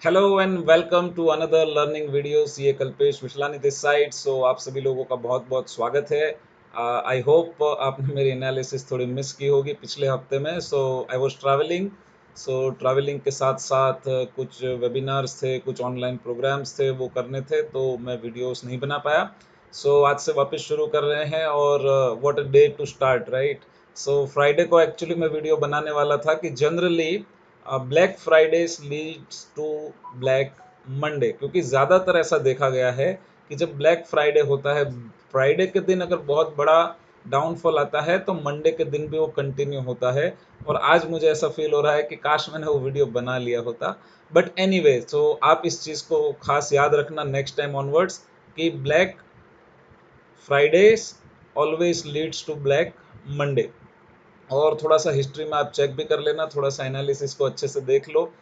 Hello and welcome to another learning videos. ये Kalpesh Vishlani this side. So आप सभी लोगों का बहुत बहुत स्वागत है। आई होप आपने मेरी एनालिसिस थोड़ी मिस की होगी पिछले हफ्ते में। सो आई वाज ट्रैवलिंग। ट्रैवलिंग के साथ साथ कुछ वेबिनार्स थे, कुछ ऑनलाइन प्रोग्राम्स थे, वो करने थे, तो मैं वीडियोस नहीं बना पाया। आज से वापस शुरू कर रहे हैं और what a day to start, right. Friday को एक्चुअली मैं वीडियो बनाने वाला था कि generally black Fridays leads to black Monday, क्योंकि ज़्यादातर ऐसा देखा गया है कि जब ब्लैक फ्राइडे होता है, फ्राइडे के दिन अगर बहुत बड़ा डाउनफॉल आता है तो मंडे के दिन भी वो कंटिन्यू होता है। और आज मुझे ऐसा फील हो रहा है कि काश मैंने वो वीडियो बना लिया होता। बट एनीवे, आप इस चीज़ को खास याद रखना नेक्स्ट टाइम ऑनवर्ड्स कि black Fridays always leads to black Monday. और थोड़ा सा हिस्ट्री में आप चेक भी कर लेना, थोड़ा सा एनालिसिस को अच्छे से देख लो।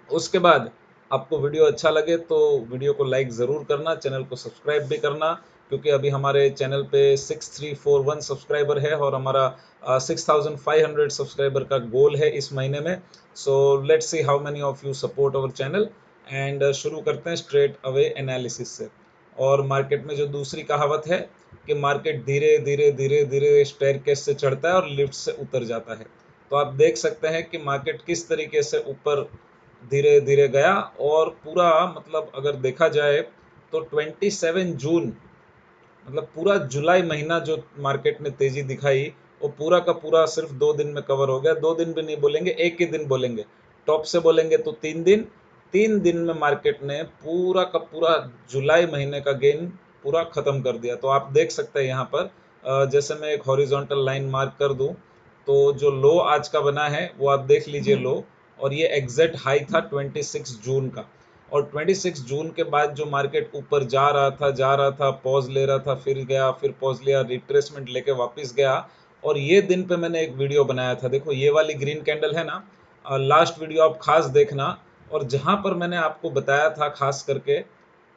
उसके बाद आपको वीडियो अच्छा लगे तो वीडियो को लाइक ज़रूर करना, चैनल को सब्सक्राइब भी करना, क्योंकि अभी हमारे चैनल पे 6341 सब्सक्राइबर है और हमारा 6500 सब्सक्राइबर का गोल है इस महीने में। Let's see how many of you support our channel. And शुरू करते हैं स्ट्रेट अवे एनालिसिस से। और मार्केट में जो दूसरी कहावत है कि मार्केट धीरे धीरे धीरे धीरे स्टेयरकेस से चढ़ता है और लिफ्ट से उतर जाता है। तो आप देख सकते हैं कि मार्केट किस तरीके से ऊपर धीरे धीरे गया। और पूरा मतलब अगर देखा जाए तो 27 जून, मतलब पूरा जुलाई महीना जो मार्केट ने तेजी दिखाई, वो पूरा का पूरा सिर्फ 2 दिन में कवर हो गया। 2 दिन भी नहीं बोलेंगे, एक ही दिन बोलेंगे। टॉप से बोलेंगे तो 3 दिन। 3 दिन में मार्केट ने पूरा का पूरा जुलाई महीने का गेन पूरा खत्म कर दिया। तो आप देख सकते हैं यहाँ पर जैसे मैं एक हॉरिजॉन्टल लाइन मार्क कर दूं, तो जो लो आज का बना है वो आप देख लीजिए लो। और ये एग्जैक्ट हाई था 26 जून का। और 26 जून के बाद जो मार्केट ऊपर जा रहा था, पॉज ले रहा था, फिर गया, फिर पॉज लिया, रिट्रेसमेंट लेके वापस गया। और ये दिन पे मैंने एक वीडियो बनाया था, देखो ये वाली ग्रीन कैंडल है ना, लास्ट वीडियो आप खास देखना। और जहां पर मैंने आपको बताया था खास करके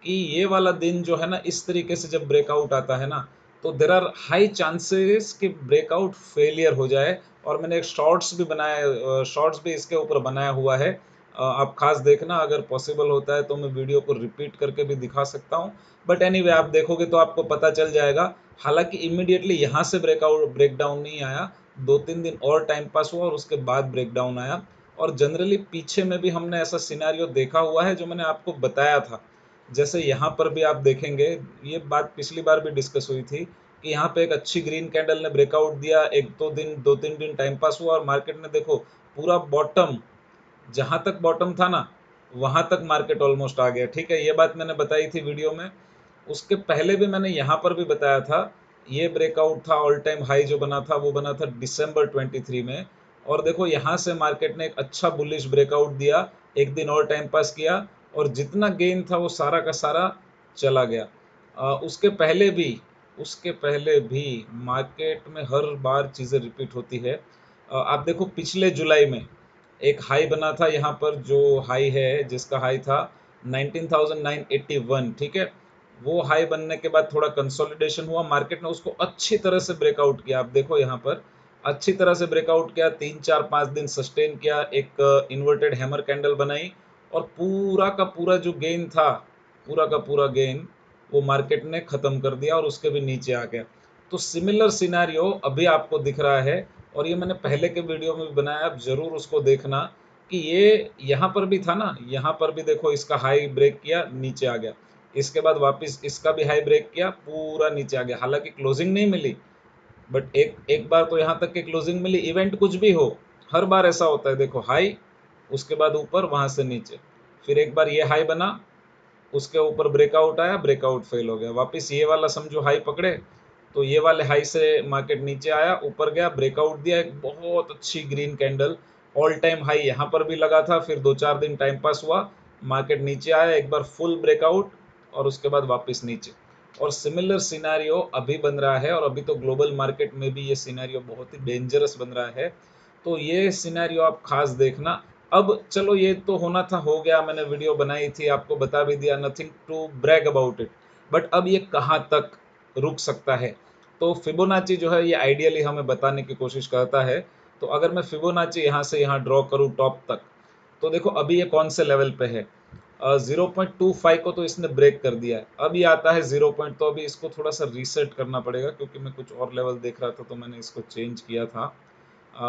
कि ये वाला दिन जो है ना, इस तरीके से जब ब्रेकआउट आता है ना, तो देर आर हाई चांसेस कि ब्रेकआउट फेलियर हो जाए। और मैंने एक शॉर्ट्स भी बनाया, शॉर्ट्स भी इसके ऊपर बनाया हुआ है। आप खास देखना, अगर पॉसिबल होता है तो मैं वीडियो को रिपीट करके भी दिखा सकता हूँ। बट एनीवे, आप देखोगे तो आपको पता चल जाएगा। हालांकि इमीडिएटली यहाँ से ब्रेकडाउन नहीं आया, 2-3 दिन और टाइम पास हुआ और उसके बाद ब्रेकडाउन आया। और जनरली पीछे में भी हमने ऐसा सिनेरियो देखा हुआ है जो मैंने आपको बताया था। जैसे यहाँ पर भी आप देखेंगे, ये बात पिछली बार भी डिस्कस हुई थी कि यहाँ पे एक अच्छी ग्रीन कैंडल ने ब्रेकआउट दिया, एक दो तीन दिन टाइम पास हुआ और मार्केट ने देखो पूरा बॉटम, जहाँ तक बॉटम था ना वहाँ तक मार्केट ऑलमोस्ट आ गया। ठीक है, ये बात मैंने बताई थी वीडियो में। उसके पहले भी मैंने यहाँ पर भी बताया था, ये ब्रेकआउट था, ऑल टाइम हाई जो बना था वो बना था दिसंबर 23 में। और देखो यहाँ से मार्केट ने एक अच्छा बुलिश ब्रेकआउट दिया, एक दिन और टाइम पास किया और जितना गेन था वो सारा का सारा चला गया। उसके पहले भी मार्केट में हर बार चीज़ें रिपीट होती है। आप देखो पिछले जुलाई में एक हाई बना था यहाँ पर, जो हाई है जिसका हाई था 19,981, ठीक है। वो हाई बनने के बाद थोड़ा कंसोलिडेशन हुआ, मार्केट ने उसको अच्छी तरह से ब्रेकआउट किया। आप देखो यहाँ पर अच्छी तरह से ब्रेकआउट किया, 3-4-5 दिन सस्टेन किया, एक इन्वर्टेड हैमर कैंडल बनाई और पूरा का पूरा जो गेन था, पूरा का पूरा गेन वो मार्केट ने ख़त्म कर दिया और उसके भी नीचे आ गया। तो सिमिलर सिनेरियो अभी आपको दिख रहा है। और ये मैंने पहले के वीडियो में भी बनाया, आप ज़रूर उसको देखना कि ये यहाँ पर भी था ना, यहाँ पर भी देखो इसका हाई ब्रेक किया, नीचे आ गया। इसके बाद वापस इसका भी हाई ब्रेक किया, पूरा नीचे आ गया। हालांकि क्लोजिंग नहीं मिली, बट एक एक बार तो यहाँ तक की क्लोजिंग मिली। इवेंट कुछ भी हो, हर बार ऐसा होता है। देखो हाई, उसके बाद ऊपर, वहाँ से नीचे, फिर एक बार ये हाई बना, उसके ऊपर ब्रेकआउट आया, ब्रेकआउट फेल हो गया, वापस ये वाला समझो हाई पकड़े, तो ये वाले हाई से मार्केट नीचे आया, ऊपर गया, ब्रेकआउट दिया, एक बहुत अच्छी green candle, all time high यहाँ पर भी लगा था। फिर 2-4 दिन टाइम पास हुआ, मार्केट नीचे आया, एक बार फुल ब्रेकआउट और उसके बाद वापस नीचे। और सिमिलर सिनेरियो अभी बन रहा है, और अभी तो ग्लोबल मार्केट में भी ये सिनेरियो बहुत ही डेंजरस बन रहा है। तो ये सिनेरियो आप खास देखना। अब चलो, ये तो होना था हो गया, मैंने वीडियो बनाई थी, आपको बता भी दिया, nothing to brag about it. But अब ये कहाँ तक रुक सकता है, तो फिबोनाची जो है ये आइडियली हमें बताने की कोशिश करता है। तो अगर मैं फिबोनाची यहाँ से यहाँ ड्रॉ करूँ टॉप तक, तो देखो अभी ये कौन से लेवल पे है। 0.25 को तो इसने ब्रेक कर दिया है, अभी आता है 0 पॉइंट, तो अभी इसको थोड़ा सा रीसेट करना पड़ेगा क्योंकि मैं कुछ और लेवल देख रहा था तो मैंने इसको चेंज किया था।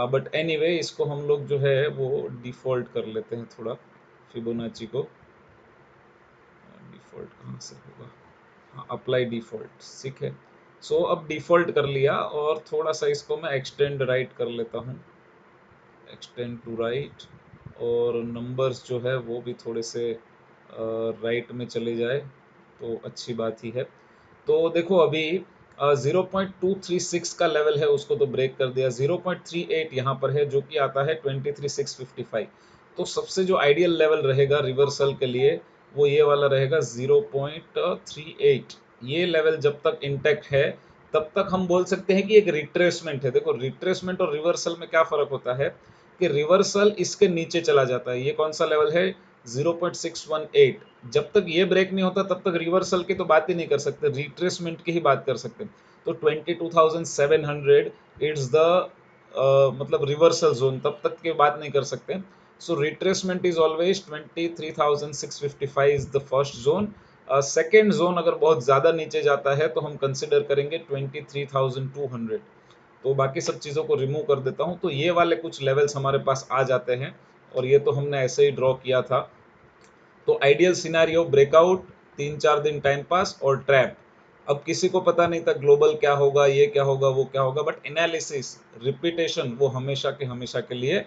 बट एनीवे इसको हम लोग जो है वो डिफ़ॉल्ट कर लेते हैं थोड़ा, फिबोनाची को। डिफ़ॉल्ट कहाँ से होगा, हाँ अप्लाई डिफ़ॉल्ट, ठीक है। सो अब डिफ़ॉल्ट कर लिया और थोड़ा सा इसको मैं एक्सटेंड राइट कर लेता हूँ, एक्सटेंड टू राइट, और नंबर्स जो है वो भी थोड़े से राइट में चले जाए तो अच्छी बात ही है। तो देखो अभी 0.236 का लेवल है, उसको तो ब्रेक कर दिया। 0.38 यहाँ पर है जो कि आता है 23,655। तो सबसे जो आइडियल लेवल रहेगा रिवर्सल के लिए वो ये वाला रहेगा 0.38। ये लेवल जब तक इंटैक्ट है तब तक हम बोल सकते हैं कि एक रिट्रेसमेंट है। देखो रिट्रेसमेंट और रिवर्सल में क्या फर्क होता है कि रिवर्सल इसके नीचे चला जाता है। ये कौन सा लेवल है, 0.618। जब तक ये ब्रेक नहीं होता तब तक रिवर्सल की तो बात ही नहीं कर सकते, रिट्रेसमेंट की ही बात कर सकते हैं। तो 22,700 इट्स द मतलब रिवर्सल जोन, तब तक की बात नहीं कर सकते। So retracement is always 23,655 is the first zone. Second zone अगर बहुत ज़्यादा नीचे जाता है तो हम कंसिडर करेंगे 23,200। तो बाकी सब चीज़ों को रिमूव कर देता हूँ, तो ये वाले कुछ लेवल्स हमारे पास आ जाते हैं और ये तो हमने ऐसे ही ड्रॉ किया था। तो आइडियल सिनेरियो ब्रेकआउट, 3-4 दिन टाइम पास और ट्रैप। अब किसी को पता नहीं था ग्लोबल क्या होगा, ये क्या होगा, वो क्या होगा, बट एनालिसिस रिपीटेशन वो हमेशा के हमेशा के लिए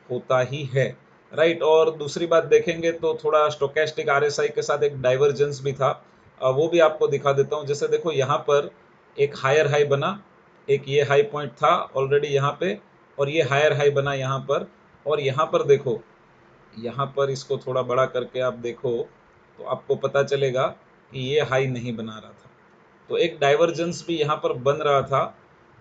होता ही है, राइट। और दूसरी बात देखेंगे तो थोड़ा स्टोकेस्टिक आरएसआई के साथ एक डाइवर्जेंस भी था, वो भी आपको दिखा देता हूँ। जैसे देखो यहाँ पर एक हायर हाई बना, एक ये हाई पॉइंट था ऑलरेडी यहाँ पे, और ये हायर हाई बना यहाँ पर, और यहाँ पर देखो, यहाँ पर इसको थोड़ा बड़ा करके आप देखो तो आपको पता चलेगा कि ये हाई नहीं बना रहा था, तो एक डाइवर्जेंस भी यहाँ पर बन रहा था।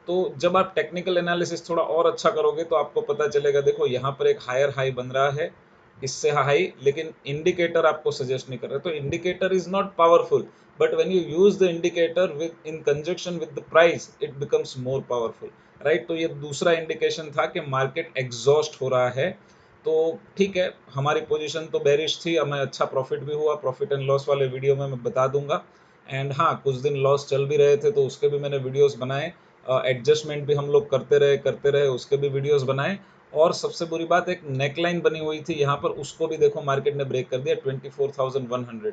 तो जब आप टेक्निकल एनालिसिस थोड़ा और अच्छा करोगे तो आपको पता चलेगा, देखो यहाँ पर एक हायर हाई बन रहा है, इससे हाई, लेकिन इंडिकेटर आपको सजेस्ट नहीं कर रहा। तो indicator is not powerful, but when you use the indicator with in conjunction with the price it becomes more powerful, right. तो ये दूसरा इंडिकेशन था कि मार्केट एग्जॉस्ट हो रहा है। तो ठीक है, हमारी पोजीशन तो बेरिश थी, हमें अच्छा प्रॉफिट भी हुआ, प्रॉफिट एंड लॉस वाले वीडियो में मैं बता दूंगा। एंड हाँ, कुछ दिन लॉस चल भी रहे थे तो उसके भी मैंने वीडियोस बनाए, एडजस्टमेंट भी हम लोग करते रहे उसके भी वीडियोस बनाए। और सबसे बुरी बात, एक नेकलाइन बनी हुई थी यहाँ पर, उसको भी देखो मार्केट ने ब्रेक कर दिया 24,100।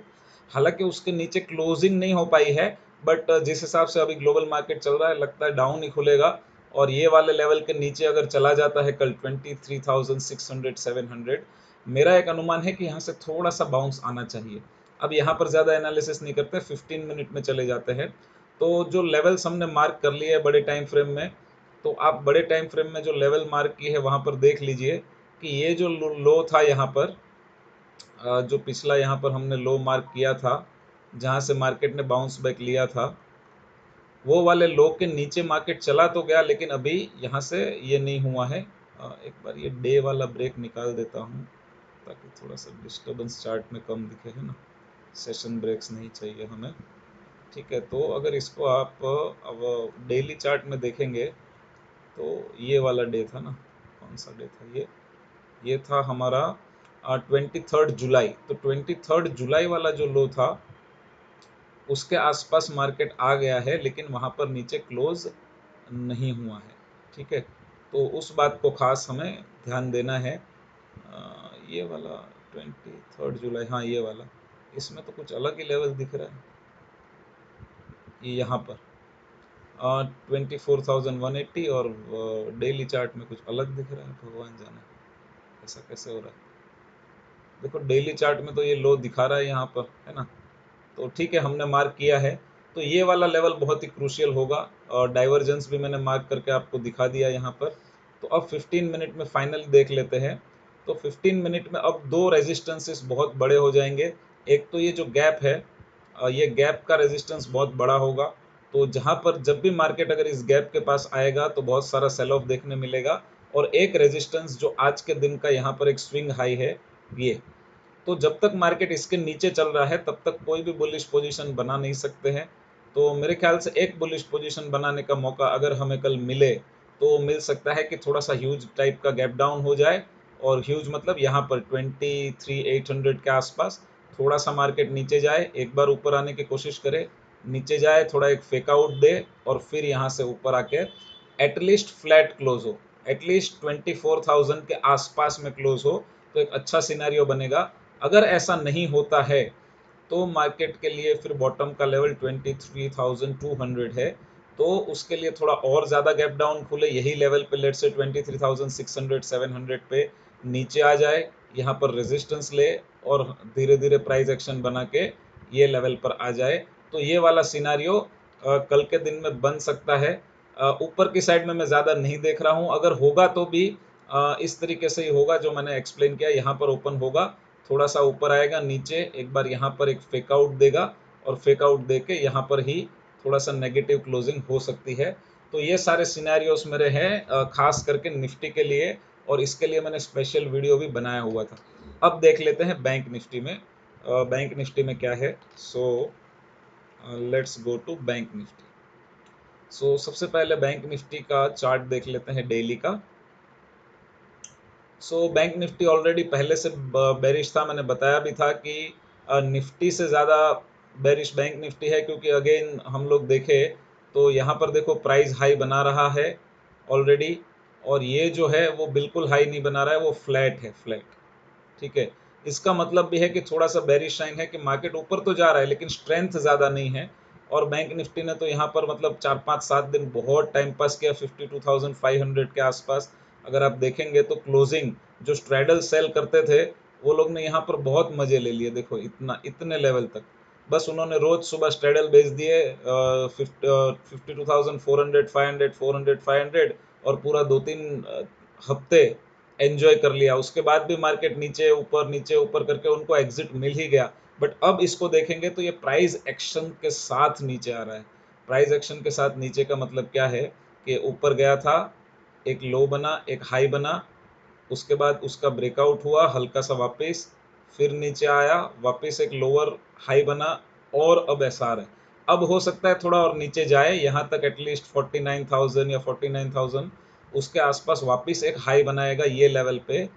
हालांकि उसके नीचे क्लोजिंग नहीं हो पाई है, बट जिस हिसाब से अभी ग्लोबल मार्केट चल रहा है लगता है डाउन ही खुलेगा। और ये वाले लेवल के नीचे अगर चला जाता है कल 23,600 700, मेरा एक अनुमान है कि यहाँ से थोड़ा सा बाउंस आना चाहिए। अब यहाँ पर ज़्यादा एनालिसिस नहीं करते, 15 मिनट में चले जाते हैं। तो जो लेवल्स हमने मार्क कर लिए है बड़े टाइम फ्रेम में, तो आप बड़े टाइम फ्रेम में जो लेवल मार्क की है वहाँ पर देख लीजिए कि ये जो लो था यहाँ पर, जो पिछला यहाँ पर हमने लो मार्क किया था जहाँ से मार्केट ने बाउंस बैक लिया था, वो वाले लो के नीचे मार्केट चला तो गया, लेकिन अभी यहाँ से ये नहीं हुआ है। एक बार ये डे वाला ब्रेक निकाल देता हूँ ताकि थोड़ा सा डिस्टर्बेंस चार्ट में कम दिखे, है ना। सेशन ब्रेक्स नहीं चाहिए हमें, ठीक है। तो अगर इसको आप अब डेली चार्ट में देखेंगे तो ये वाला डे था ना, कौन सा डे था ये था हमारा 23 जुलाई। तो 23 जुलाई वाला जो लो था उसके आसपास मार्केट आ गया है, लेकिन वहाँ पर नीचे क्लोज नहीं हुआ है, ठीक है। तो उस बात को खास हमें ध्यान देना है। ये वाला 23 जुलाई, हाँ ये वाला, इसमें तो कुछ अलग ही लेवल दिख रहा है। ये यहाँ पर 24,180 और डेली चार्ट में कुछ अलग दिख रहा है, भगवान जाने ऐसा कैसे हो रहा है। देखो डेली चार्ट में तो ये लो दिखा रहा है यहाँ पर, है ना। तो ठीक है, हमने मार्क किया है। तो ये वाला लेवल बहुत ही क्रूशियल होगा, और डाइवर्जेंस भी मैंने मार्क करके आपको दिखा दिया यहाँ पर। तो अब 15 मिनट में फाइनल देख लेते हैं। तो 15 मिनट में अब दो रेजिस्टेंसेस बहुत बड़े हो जाएंगे। एक तो ये जो गैप है, ये गैप का रेजिस्टेंस बहुत बड़ा होगा। तो जहाँ पर जब भी मार्केट अगर इस गैप के पास आएगा तो बहुत सारा सेल ऑफ देखने मिलेगा। और एक रेजिस्टेंस जो आज के दिन का यहाँ पर एक स्विंग हाई है ये, तो जब तक मार्केट इसके नीचे चल रहा है तब तक कोई भी बुलिश पोजीशन बना नहीं सकते हैं। तो मेरे ख्याल से एक बुलिश पोजीशन बनाने का मौका अगर हमें कल मिले तो मिल सकता है कि थोड़ा सा ह्यूज टाइप का गैप डाउन हो जाए, और ह्यूज मतलब यहाँ पर 23,800 के आसपास, थोड़ा सा मार्केट नीचे जाए, एक बार ऊपर आने की कोशिश करे, नीचे जाए, थोड़ा एक फेक आउट दे और फिर यहाँ से ऊपर आके एटलीस्ट फ्लैट क्लोज हो, एटलीस्ट 24,000 के आसपास में क्लोज हो, तो एक अच्छा सिनेरियो बनेगा। अगर ऐसा नहीं होता है तो मार्केट के लिए फिर बॉटम का लेवल 23,200 है, तो उसके लिए थोड़ा और ज़्यादा गैप डाउन खुले, यही लेवल पे लेट से 23,600 700 पे नीचे आ जाए, यहाँ पर रेजिस्टेंस ले और धीरे धीरे प्राइस एक्शन बना के ये लेवल पर आ जाए, तो ये वाला सिनारियो कल के दिन में बन सकता है। ऊपर की साइड में मैं ज़्यादा नहीं देख रहा हूँ, अगर होगा तो भी इस तरीके से ही होगा जो मैंने एक्सप्लेन किया, यहाँ पर ओपन होगा, थोड़ा सा ऊपर आएगा, नीचे एक बार यहाँ पर एक फेक आउट देगा और फेक आउट दे के यहाँ पर ही थोड़ा सा नेगेटिव क्लोजिंग हो सकती है। तो ये सारे सिनेरियोस मेरे हैं खास करके निफ्टी के लिए, और इसके लिए मैंने स्पेशल वीडियो भी बनाया हुआ था। अब देख लेते हैं बैंक निफ्टी में, बैंक निफ्टी में क्या है। So let's go to bank Nifty. So सबसे पहले बैंक निफ्टी का चार्ट देख लेते हैं डेली का। सो बैंक निफ्टी ऑलरेडी पहले से बेरिश था, मैंने बताया भी था कि निफ्टी से ज़्यादा बेरिश बैंक निफ्टी है, क्योंकि अगेन हम लोग देखें तो यहाँ पर देखो प्राइस हाई बना रहा है ऑलरेडी, और ये जो है वो बिल्कुल हाई नहीं बना रहा है, वो फ्लैट है, फ्लैट। ठीक है, इसका मतलब भी है कि थोड़ा सा बेरिश साइन है कि मार्केट ऊपर तो जा रहा है लेकिन स्ट्रेंथ ज़्यादा नहीं है। और बैंक निफ्टी ने तो यहाँ पर मतलब 4 5 7 दिन बहुत टाइम पास किया 52,500 के आसपास। अगर आप देखेंगे तो क्लोजिंग जो स्ट्रैडल सेल करते थे वो लोग ने यहाँ पर बहुत मजे ले लिए, देखो इतना इतने लेवल तक बस उन्होंने रोज सुबह स्ट्रैडल बेच दिए 52,400 500 400 500, और पूरा 2 3 हफ्ते एंजॉय कर लिया। उसके बाद भी मार्केट नीचे ऊपर करके उनको एग्जिट मिल ही गया। बट अब इसको देखेंगे तो ये प्राइस एक्शन के साथ नीचे आ रहा है। प्राइस एक्शन के साथ नीचे का मतलब क्या है कि ऊपर गया था, एक लो बना, एक हाई बना, उसके बाद उसका ब्रेकआउट हुआ हल्का सा वापस, फिर नीचे आया, वापस एक लोअर हाई बना, और अब एसआर है। अब हो सकता है थोड़ा और नीचे जाए, यहाँ तक एटलीस्ट 49,000 या 49,000 उसके आसपास वापस एक हाई बनाएगा ये लेवल पे,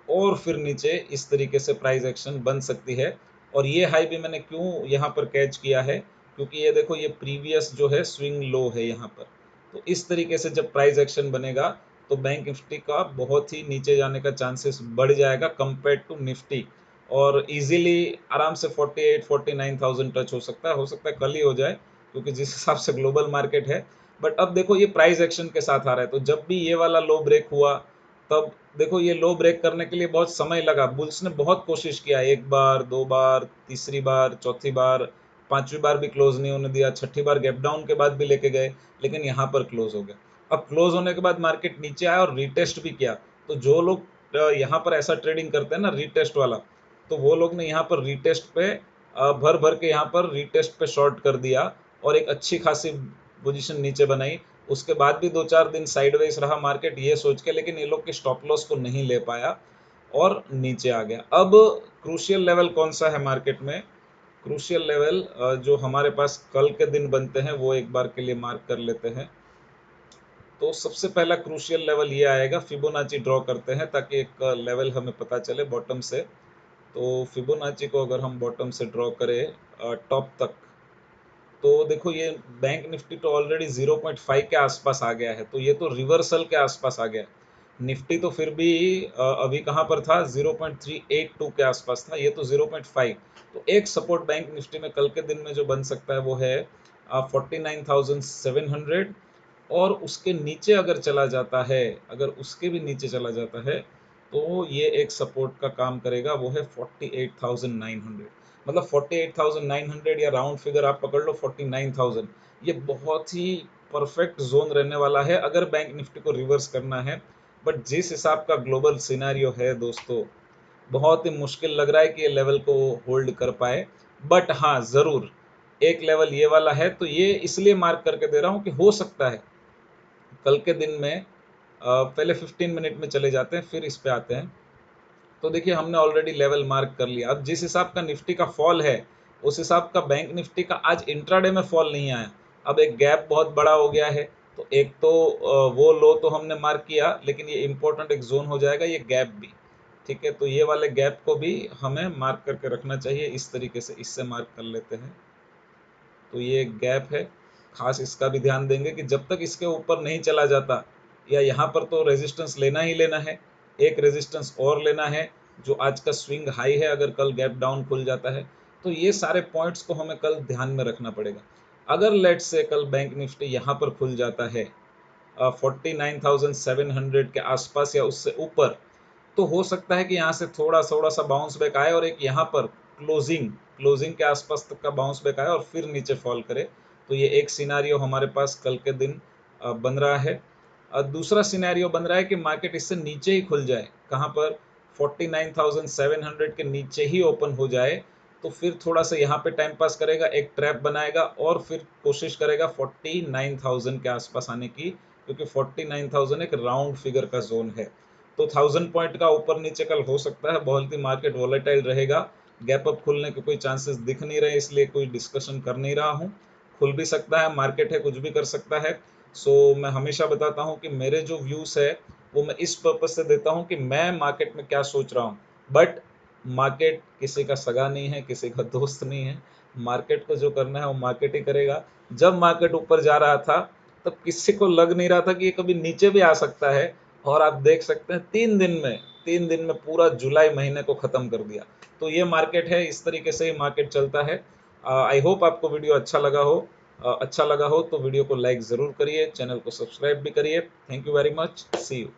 और फिर नीचे इस तरीके से प्राइस एक्शन बन सकती है। और ये हाई भी मैंने क्यों यहाँ पर कैच किया है, क्योंकि ये देखो ये प्रीवियस जो है स्विंग लो है यहाँ पर। तो इस तरीके से जब प्राइस एक्शन बनेगा तो बैंक निफ्टी का बहुत ही नीचे जाने का चांसेस बढ़ जाएगा कंपेयर टू निफ्टी, और इजीली आराम से 48 49,000 टच हो सकता है कल ही हो जाए, क्योंकि जिस हिसाब से ग्लोबल मार्केट है। बट अब देखो ये प्राइस एक्शन के साथ आ रहा है, तो जब भी ये वाला लो ब्रेक हुआ तब देखो ये लो ब्रेक करने के लिए बहुत समय लगा, बुल्स ने बहुत कोशिश किया, एक बार, दो बार, तीसरी बार, चौथी बार, पांचवी बार भी क्लोज नहीं होने दिया, छठी बार गैप डाउन के बाद भी लेके गए, लेकिन यहाँ पर क्लोज हो गया। अब क्लोज होने के बाद मार्केट नीचे आया और रीटेस्ट भी किया। तो जो लोग यहाँ पर ऐसा ट्रेडिंग करते हैं ना रीटेस्ट वाला, तो वो लोग ने यहाँ पर रीटेस्ट पे भर भर के यहाँ पर रीटेस्ट पे शॉर्ट कर दिया और एक अच्छी खासी पोजीशन नीचे बनाई। उसके बाद भी 2 4 दिन साइडवेज रहा मार्केट ये सोच के, लेकिन ये लोग के स्टॉप लॉस को नहीं ले पाया और नीचे आ गया। अब क्रूशियल लेवल कौन सा है मार्केट में, क्रूशियल लेवल जो हमारे पास कल के दिन बनते हैं वो एक बार के लिए मार्क कर लेते हैं। तो सबसे पहला क्रूशियल लेवल ये आएगा, फिबोनाची ड्रॉ करते हैं ताकि एक लेवल हमें पता चले बॉटम से। तो फिबोनाची को अगर हम बॉटम से ड्रॉ करें टॉप तक, तो देखो ये बैंक निफ्टी तो ऑलरेडी 0.5 के आसपास आ गया है, तो ये तो रिवर्सल के आसपास आ गया। निफ्टी तो फिर भी अभी कहाँ पर था, 0.382 के आसपास था, ये तो 0.5। तो एक सपोर्ट बैंक निफ्टी में कल के दिन में जो बन सकता है वो है 49,700, और उसके नीचे अगर चला जाता है, अगर उसके भी नीचे चला जाता है तो ये एक सपोर्ट का काम करेगा, वो है 48,900। मतलब 48,900 या राउंड फिगर आप पकड़ लो 49,000, ये बहुत ही परफेक्ट जोन रहने वाला है अगर बैंक निफ्टी को रिवर्स करना है। बट जिस हिसाब का ग्लोबल सिनेरियो है दोस्तों, बहुत ही मुश्किल लग रहा है कि ये लेवल को होल्ड कर पाए। बट हाँ ज़रूर एक लेवल ये वाला है, तो ये इसलिए मार्क करके दे रहा हूँ कि हो सकता है कल के दिन में पहले 15 मिनट में चले जाते हैं फिर इस पे आते हैं। तो देखिए हमने ऑलरेडी लेवल मार्क कर लिया। अब जिस हिसाब का निफ्टी का फॉल है उस हिसाब का बैंक निफ्टी का आज इंट्राडे में फॉल नहीं आया। अब एक गैप बहुत बड़ा हो गया है, तो एक तो वो लो तो हमने मार्क किया, लेकिन ये इंपॉर्टेंट एक जोन हो जाएगा ये गैप भी। ठीक है, तो ये वाले गैप को भी हमें मार्क करके रखना चाहिए इस तरीके से, इससे मार्क कर लेते हैं। तो ये एक गैप है, खास इसका भी ध्यान देंगे कि जब तक इसके ऊपर नहीं चला जाता, या यहाँ पर तो रेजिस्टेंस लेना ही लेना है, एक रेजिस्टेंस और लेना है जो आज का स्विंग हाई है अगर कल गैप डाउन खुल जाता है। तो ये सारे पॉइंट्स को हमें कल ध्यान में रखना पड़ेगा। अगर लेट्स से कल बैंक निफ्टी यहाँ पर खुल जाता है 49,700 के आसपास या उससे ऊपर, तो हो सकता है कि यहाँ से थोड़ा थोड़ा सा बाउंस बैक आए और एक यहाँ पर क्लोजिंग क्लोजिंग के आसपास तक का बाउंस बैक आए और फिर नीचे फॉल करे। तो ये एक सिनेरियो हमारे पास कल के दिन बन रहा है। दूसरा सिनेरियो बन रहा है कि मार्केट इससे नीचे ही खुल जाए, कहाँ पर 49,700 के नीचे ही ओपन हो जाए, तो फिर थोड़ा सा यहाँ पे टाइम पास करेगा, एक ट्रैप बनाएगा और फिर कोशिश करेगा 49,000 के आसपास आने की, क्योंकि 49,000 एक राउंड फिगर का जोन है। तो 1000 पॉइंट का ऊपर नीचे कल हो सकता है, बहुत ही मार्केट वॉलेटाइल रहेगा। गैप अप खुलने के कोई चांसेस दिख नहीं रहे, इसलिए कोई डिस्कशन कर नहीं रहा हूँ। खुल भी सकता है, मार्केट है, कुछ भी कर सकता है। सो मैं हमेशा बताता हूँ कि मेरे जो व्यूज़ है वो मैं इस पर्पज से देता हूँ कि मैं मार्केट में क्या सोच रहा हूँ। बट मार्केट किसी का सगा नहीं है, किसी का दोस्त नहीं है। मार्केट को जो करना है वो मार्केट ही करेगा। जब मार्केट ऊपर जा रहा था तब किसी को लग नहीं रहा था कि ये कभी नीचे भी आ सकता है, और आप देख सकते हैं 3 दिन में पूरा जुलाई महीने को ख़त्म कर दिया। तो ये मार्केट है, इस तरीके से ही मार्केट चलता है। आई होप आपको वीडियो अच्छा लगा हो। अच्छा लगा हो तो वीडियो को लाइक ज़रूर करिए, चैनल को सब्सक्राइब भी करिए। Thank you very much, see you.